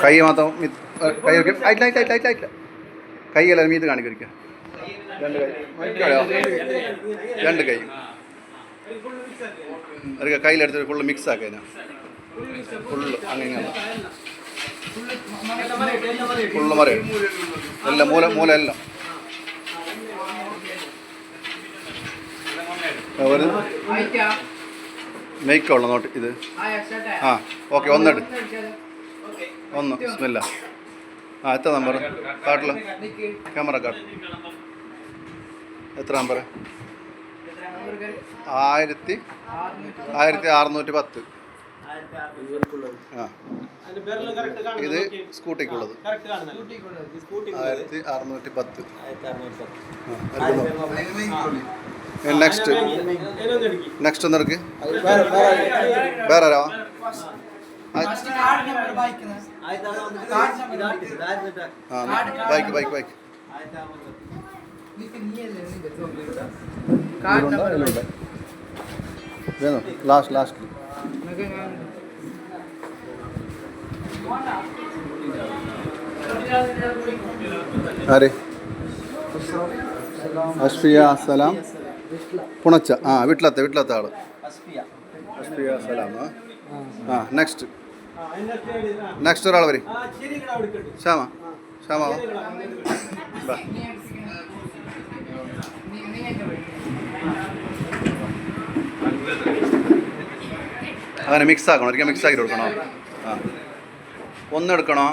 കൈ മാത്രം കൈ ആയിട്ടില്ല കൈയല്ല മീത്ത് കാണിക്കരിക്കുക രണ്ട് കൈ അറിയാം കയ്യിലെടുത്ത് ഫുള്ള് മിക്സ് ആക്കുക ഫുള്ള് അങ്ങനെ ഫുള്ള് മറിയും എല്ലാം മൂല എല്ലാം ഒരു മേക്കുള്ള നോട്ട് ഇത് ആ ഓക്കെ ഒന്ന് സ്മെല്ല എത്ര നമ്പർ കാട്ടിൽ ക്യാമറ കാട്ട് എത്ര നമ്പർ 1610 ഇത് സ്കൂട്ടിക്കുള്ളത് 1610 നെക്സ്റ്റ് ഒന്നെടുക്ക് വേറെ ബൈക്ക് ലാസ്റ്റ് ആരെ അഷ്ഫിയ സലാം പുണച്ച വീട്ടിലത്തെ ആള് അഷ്ഫിയ സലാം നെക്സ്റ്റ് ഒരാൾ വരെ ശ്യാമ അങ്ങനെ മിക്സ് ആക്കണം ഒരിക്കൽ മിക്സ് ആക്കി കൊടുക്കണോ ഒന്നെടുക്കണോ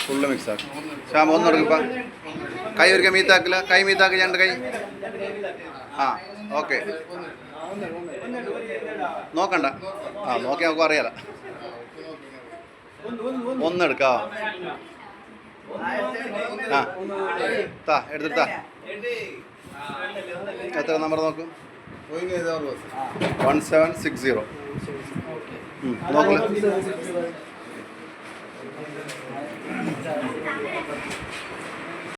ഫുള്ള് മിക്സ് ആക്കും ശ്യാമ ഒന്നെടുക്കപ്പ കൈ ഒരിക്കൽ മീത്താക്കില്ല കൈ മീത്താക്കി രണ്ട് കൈ ഓക്കെ നോക്കണ്ട നോക്കി നമുക്ക് അറിയാലോ ഒന്നെടുക്കാം എടുത്തിട്ടാ എത്ര നമ്പർ നോക്കും 1760 നോക്കില്ല